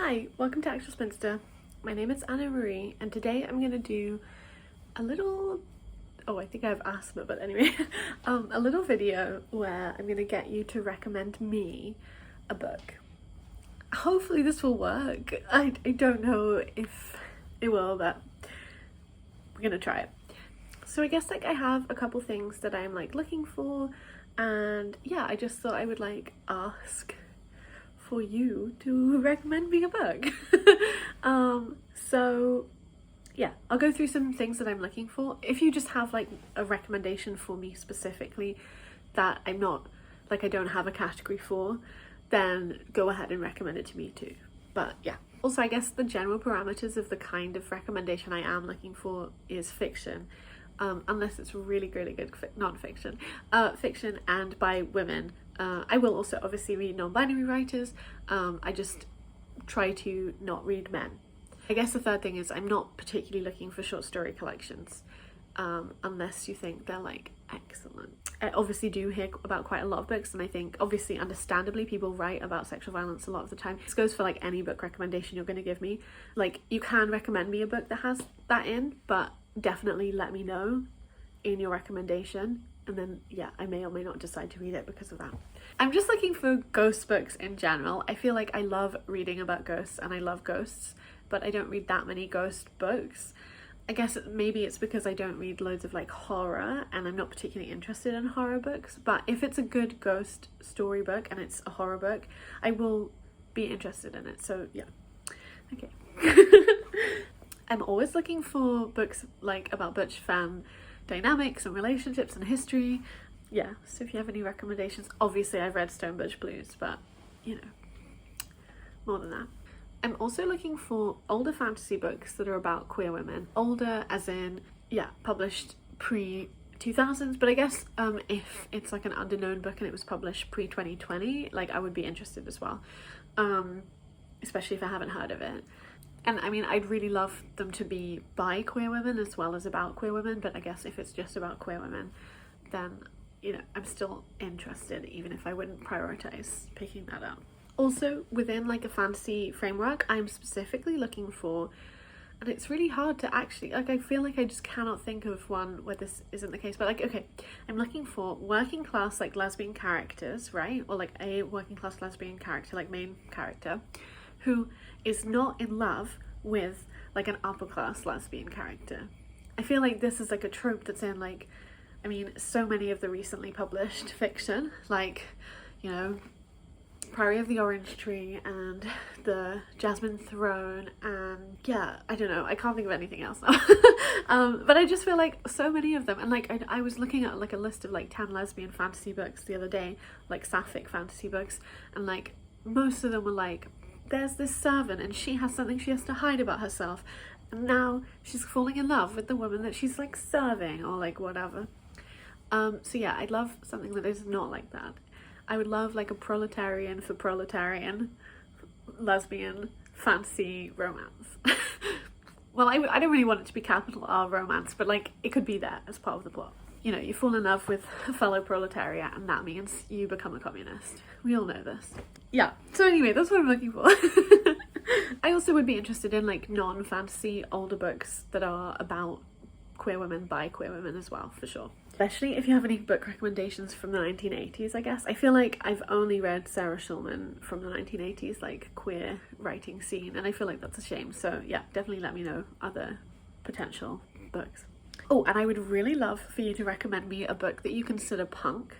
Hi, welcome to Actual Spinster. My name is Anna Marie, and today I'm gonna do a little, I think I have asthma, but anyway, a little video where I'm gonna get you to recommend me a book. Hopefully this will work. I don't know if it will, but we're gonna try it. So I guess I have a couple things that I'm looking for, and yeah, I just thought I would ask for you to recommend me a book. So yeah, I'll go through some things that I'm looking for. If you just have a recommendation for me specifically that I don't have a category for, then go ahead and recommend it to me too. But yeah, also I guess the general parameters of the kind of recommendation I am looking for is fiction, unless it's really good non-fiction, fiction and by women. I will also obviously read non-binary writers. I just try to not read men. I guess the third thing is I'm not particularly looking for short story collections, unless you think they're excellent. I obviously do hear about quite a lot of books, and I think obviously understandably people write about sexual violence a lot of the time. This goes for any book recommendation you're going to give me. You can recommend me a book that has that in, but definitely let me know in your recommendation, and then yeah, I may or may not decide to read it because of that. I'm just looking for ghost books in general. I feel like I love reading about ghosts and I love ghosts, but I don't read that many ghost books. I guess maybe it's because I don't read loads of horror, and I'm not particularly interested in horror books, but if it's a good ghost story book and it's a horror book, I will be interested in it. So yeah, okay. I'm always looking for books about butch fan dynamics and relationships and history. Yeah, so if you have any recommendations, obviously I've read Stone Butch Blues, but you know, more than that. I'm also looking for older fantasy books that are about queer women. Older as in, yeah, published pre-2000s, but I guess if it's an underknown book and it was published pre-2020, I would be interested as well, especially if I haven't heard of it. And I mean, I'd really love them to be by queer women as well as about queer women, but I guess if it's just about queer women, then, you know, I'm still interested, even if I wouldn't prioritize picking that up. Also, within a fantasy framework, I'm specifically looking for, and it's really hard to actually, I feel like I just cannot think of one where this isn't the case, but okay, I'm looking for working class lesbian characters, right? Or a working class lesbian character, main character, who is not in love with an upper class lesbian character. I feel like this is a trope that's in I mean, so many of the recently published fiction, you know, Priory of the Orange Tree and the Jasmine Throne, and yeah, I don't know, I can't think of anything else now. But I just feel so many of them, and I was looking at a list of 10 lesbian fantasy books the other day, sapphic fantasy books, and most of them were there's this servant and she has something she has to hide about herself, and now she's falling in love with the woman that she's serving, or whatever. So yeah, I'd love something that is not like that. I would love a proletarian for proletarian lesbian fantasy romance. Well, I don't really want it to be capital R romance, but it could be there as part of the plot. You know, you fall in love with a fellow proletariat and that means you become a communist. We all know this. Yeah, so anyway, that's what I'm looking for. I also would be interested in non-fantasy older books that are about queer women by queer women as well, for sure. Especially if you have any book recommendations from the 1980s, I guess. I feel I've only read Sarah Schulman from the 1980s, queer writing scene, and I feel that's a shame. So yeah, definitely let me know other potential books. Oh, and I would really love for you to recommend me a book that you consider punk.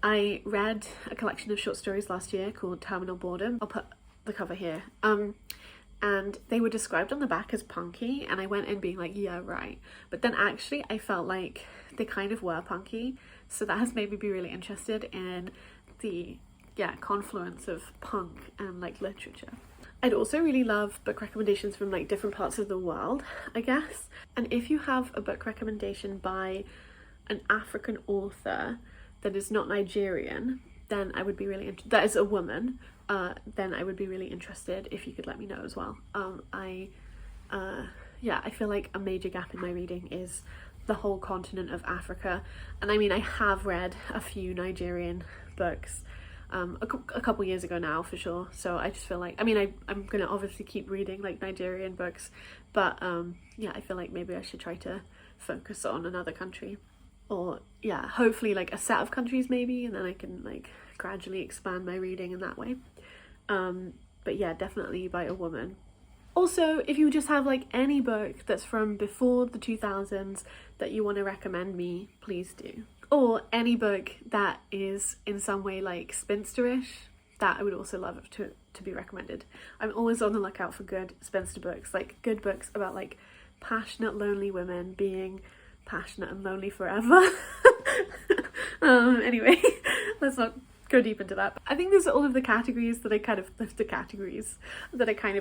I read a collection of short stories last year called Terminal Boredom. I'll put the cover here. And they were described on the back as punky, and I went in being yeah, right. But then actually I felt they kind of were punky, so that has made me be really interested in the confluence of punk and literature. I'd also really love book recommendations from different parts of the world, I guess. And if you have a book recommendation by an African author that is not Nigerian, then I would be really that is a woman, then I would be really interested if you could let me know as well. I feel a major gap in my reading is the whole continent of Africa, and I mean, I have read a few Nigerian books, a couple years ago now for sure. So I just feel like, I mean, I'm gonna obviously keep reading like Nigerian books, but yeah, I feel like maybe I should try to focus on another country, or yeah, hopefully like a set of countries maybe, and then I can like gradually expand my reading in that way. But yeah, definitely by a woman. Also, if you just have like any book that's from before the 2000s that you want to recommend me, please do. Or any book that is in some way like spinsterish, that I would also love to be recommended. I'm always on the lookout for good spinster books, like good books about like passionate lonely women being passionate and lonely forever. Anyway, let's not go deep into that. I think those are all of the categories that I kind of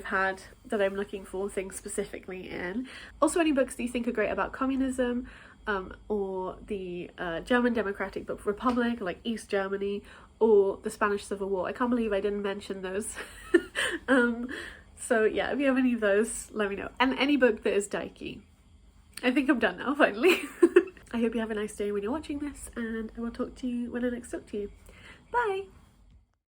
had that I'm looking for things specifically in. Also, any books that you think are great about communism, or the German Democratic Republic, like East Germany, or the Spanish Civil War. I can't believe I didn't mention those. So yeah, if you have any of those, let me know. And any book that is Daiki. I think I'm done now, finally. I hope you have a nice day when you're watching this, and I will talk to you when I next talk to you. Bye!